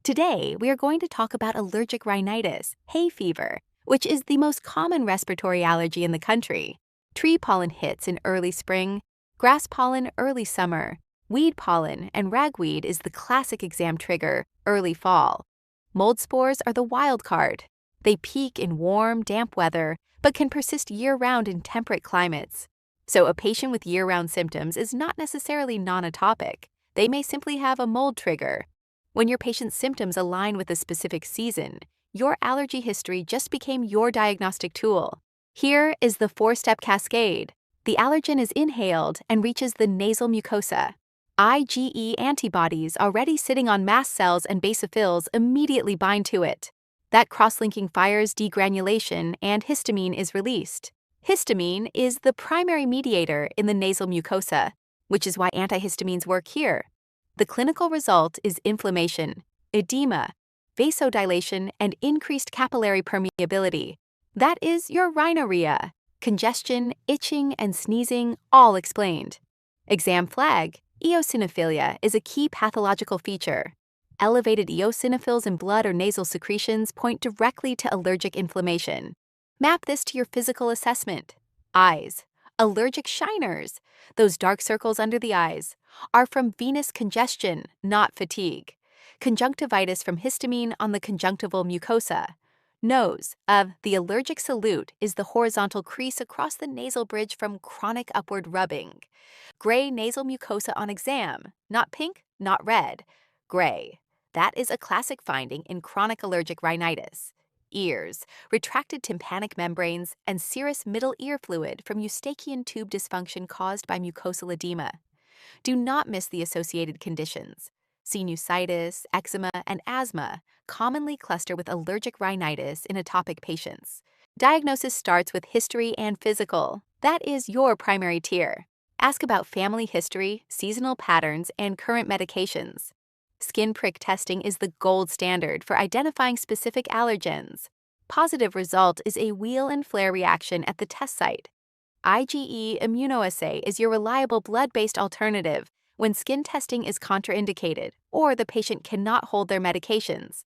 Today, we are going to talk about allergic rhinitis, hay fever, which is the most common respiratory allergy in the country. Tree pollen hits in early spring, grass pollen early summer, weed pollen and ragweed is the classic exam trigger early fall. Mold spores are the wild card. They peak in warm, damp weather, but can persist year-round in temperate climates. So a patient with year-round symptoms is not necessarily non-atopic. They may simply have a mold trigger. When your patient's symptoms align with a specific season, your allergy history just became your diagnostic tool. Here is the 4-step cascade. The allergen is inhaled and reaches the nasal mucosa. IgE antibodies already sitting on mast cells and basophils immediately bind to it. That cross-linking fires degranulation and histamine is released. Histamine is the primary mediator in the nasal mucosa, which is why antihistamines work here. The clinical result is inflammation, edema, vasodilation, and increased capillary permeability. That is your rhinorrhea. Congestion, itching, and sneezing all explained. Exam flag, eosinophilia is a key pathological feature. Elevated eosinophils in blood or nasal secretions point directly to allergic inflammation. Map this to your physical assessment. Eyes. Allergic shiners, those dark circles under the eyes, are from venous congestion, not fatigue. Conjunctivitis from histamine on the conjunctival mucosa. Nose of the allergic salute is the horizontal crease across the nasal bridge from chronic upward rubbing. Gray nasal mucosa on exam, not pink, not red, gray. That is a classic finding in chronic allergic rhinitis. Ears, retracted tympanic membranes, and serous middle ear fluid from eustachian tube dysfunction caused by mucosal edema. Do not miss the associated conditions. Sinusitis, eczema, and asthma commonly cluster with allergic rhinitis in atopic patients. Diagnosis starts with history and physical. That is your primary tier. Ask about family history, seasonal patterns, and current medications. Skin prick testing is the gold standard for identifying specific allergens. Positive result is a wheal and flare reaction at the test site. IgE immunoassay is your reliable blood-based alternative when skin testing is contraindicated or the patient cannot hold their medications.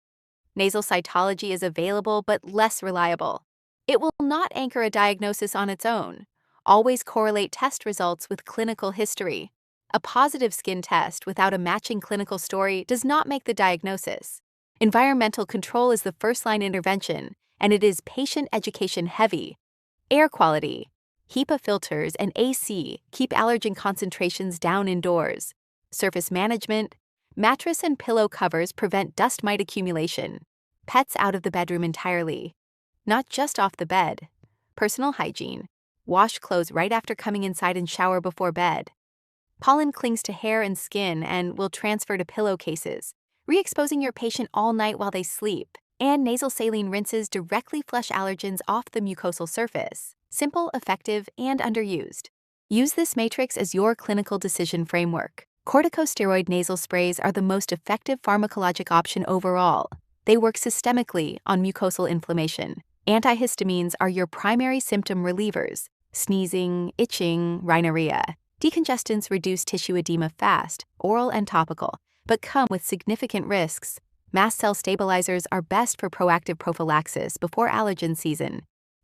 Nasal cytology is available but less reliable. It will not anchor a diagnosis on its own. Always correlate test results with clinical history. A positive skin test without a matching clinical story does not make the diagnosis. Environmental control is the first-line intervention, and it is patient education heavy. Air quality. HEPA filters and AC keep allergen concentrations down indoors. Surface management. Mattress and pillow covers prevent dust mite accumulation. Pets out of the bedroom entirely. Not just off the bed. Personal hygiene. Wash clothes right after coming inside and shower before bed. Pollen clings to hair and skin and will transfer to pillowcases, re-exposing your patient all night while they sleep. And nasal saline rinses directly flush allergens off the mucosal surface. Simple, effective, and underused. Use this matrix as your clinical decision framework. Corticosteroid nasal sprays are the most effective pharmacologic option overall. They work systemically on mucosal inflammation. Antihistamines are your primary symptom relievers: sneezing, itching, rhinorrhea. Decongestants reduce tissue edema fast, oral and topical, but come with significant risks. Mast cell stabilizers are best for proactive prophylaxis before allergen season.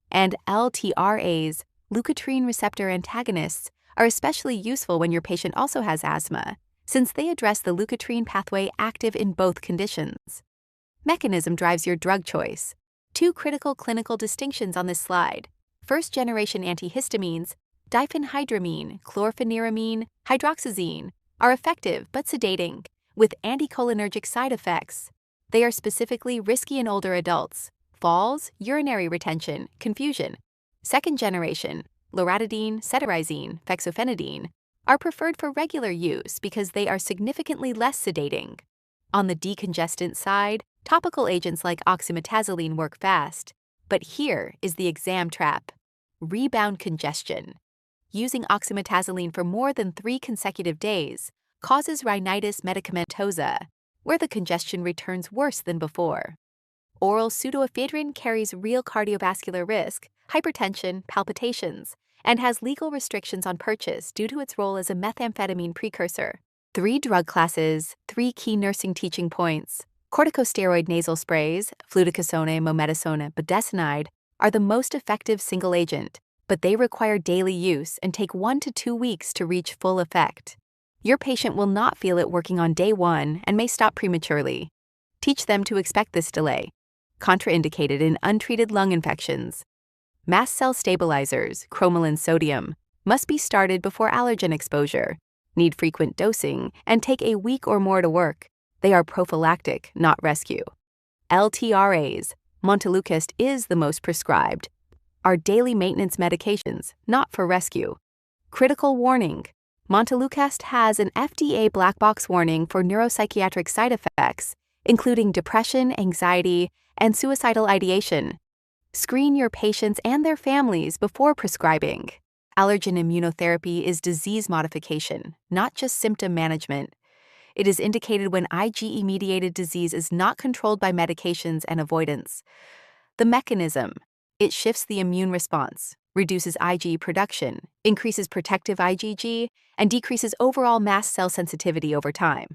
And LTRAs, leukotriene receptor antagonists, are especially useful when your patient also has asthma, since they address the leukotriene pathway active in both conditions. Mechanism drives your drug choice. 2 critical clinical distinctions on this slide. First-generation antihistamines, diphenhydramine, chlorpheniramine, hydroxyzine, are effective but sedating, with anticholinergic side effects. They are specifically risky in older adults: falls, urinary retention, confusion. Second generation, loratadine, cetirizine, fexofenadine, are preferred for regular use because they are significantly less sedating. On the decongestant side, topical agents like oxymetazoline work fast. But here is the exam trap: rebound congestion. Using oxymetazoline for more than 3 consecutive days causes rhinitis medicamentosa, where the congestion returns worse than before. Oral pseudoephedrine carries real cardiovascular risk, hypertension, palpitations, and has legal restrictions on purchase due to its role as a methamphetamine precursor. 3 drug classes, 3 key nursing teaching points. Corticosteroid nasal sprays, fluticasone, mometasone, budesonide, are the most effective single agent, but they require daily use and take 1 to 2 weeks to reach full effect. Your patient will not feel it working on day 1 and may stop prematurely. Teach them to expect this delay. Contraindicated in untreated lung infections. Mast cell stabilizers, cromolyn sodium, must be started before allergen exposure, need frequent dosing, and take a week or more to work. They are prophylactic, not rescue. LTRAs, montelukast is the most prescribed, are daily maintenance medications, not for rescue. Critical warning. Montelukast has an FDA black box warning for neuropsychiatric side effects, including depression, anxiety, and suicidal ideation. Screen your patients and their families before prescribing. Allergen immunotherapy is disease modification, not just symptom management. It is indicated when IgE-mediated disease is not controlled by medications and avoidance. The mechanism: it shifts the immune response, reduces IgE production, increases protective IgG, and decreases overall mast cell sensitivity over time.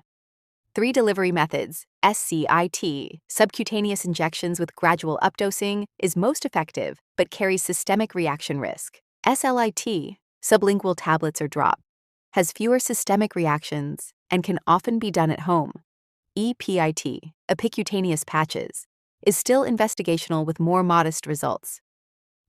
3 delivery methods: SCIT, subcutaneous injections with gradual updosing, is most effective but carries systemic reaction risk. SLIT, sublingual tablets or drop, has fewer systemic reactions and can often be done at home. EPIT, epicutaneous patches, is still investigational with more modest results.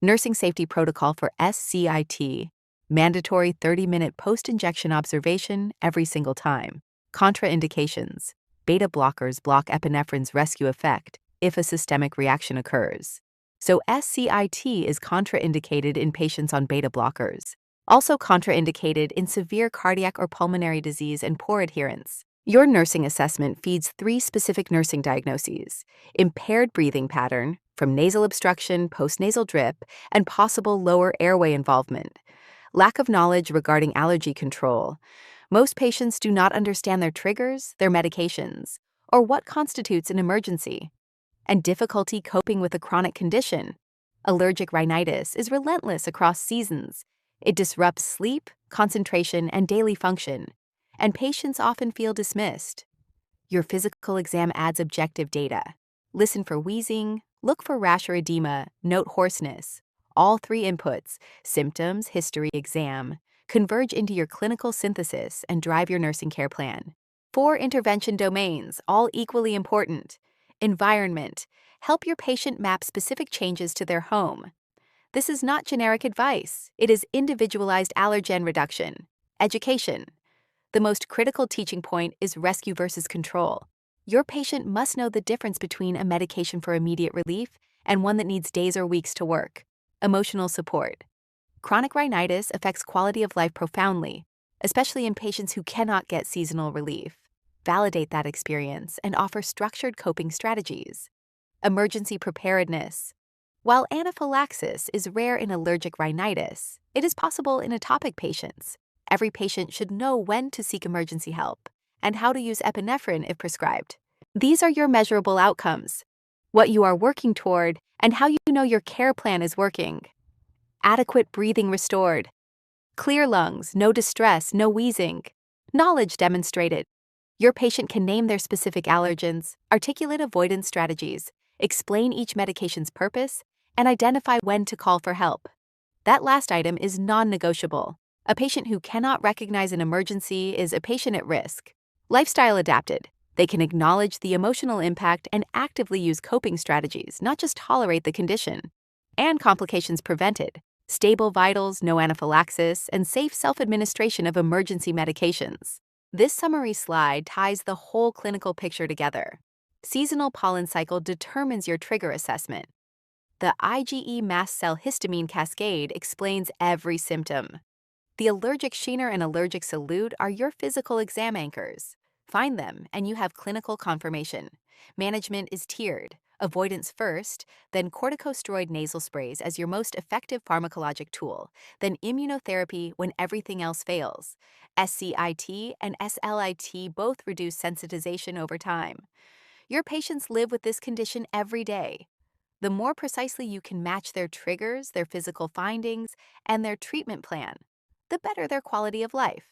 Nursing safety protocol for SCIT, mandatory 30-minute post-injection observation every single time. Contraindications: beta blockers block epinephrine's rescue effect if a systemic reaction occurs. So SCIT is contraindicated in patients on beta blockers. Also contraindicated in severe cardiac or pulmonary disease and poor adherence. Your nursing assessment feeds 3 specific nursing diagnoses: impaired breathing pattern, from nasal obstruction, postnasal drip, and possible lower airway involvement. Lack of knowledge regarding allergy control. Most patients do not understand their triggers, their medications, or what constitutes an emergency. And difficulty coping with a chronic condition. Allergic rhinitis is relentless across seasons. It disrupts sleep, concentration, and daily function, and patients often feel dismissed. Your physical exam adds objective data. Listen for wheezing, look for rash or edema, note hoarseness. All 3 inputs, symptoms, history, exam, converge into your clinical synthesis and drive your nursing care plan. 4 intervention domains, all equally important. Environment: help your patient map specific changes to their home. This is not generic advice, it is individualized allergen reduction. Education: the most critical teaching point is rescue versus control. Your patient must know the difference between a medication for immediate relief and one that needs days or weeks to work. Emotional support: chronic rhinitis affects quality of life profoundly, especially in patients who cannot get seasonal relief. Validate that experience and offer structured coping strategies. Emergency preparedness: while anaphylaxis is rare in allergic rhinitis, it is possible in atopic patients. Every patient should know when to seek emergency help and how to use epinephrine if prescribed. These are your measurable outcomes: what you are working toward and how you know your care plan is working. Adequate breathing restored. Clear lungs, no distress, no wheezing. Knowledge demonstrated. Your patient can name their specific allergens, articulate avoidance strategies, explain each medication's purpose, and identify when to call for help. That last item is non-negotiable. A patient who cannot recognize an emergency is a patient at risk. Lifestyle adapted: they can acknowledge the emotional impact and actively use coping strategies, not just tolerate the condition. And complications prevented: stable vitals, no anaphylaxis, and safe self-administration of emergency medications. This summary slide ties the whole clinical picture together. Seasonal pollen cycle determines your trigger assessment. The IgE mast cell histamine cascade explains every symptom. The allergic sheener and allergic solute are your physical exam anchors. Find them, and you have clinical confirmation. Management is tiered: avoidance first, then corticosteroid nasal sprays as your most effective pharmacologic tool, then immunotherapy when everything else fails. SCIT and SLIT both reduce sensitization over time. Your patients live with this condition every day. The more precisely you can match their triggers, their physical findings, and their treatment plan, the better their quality of life.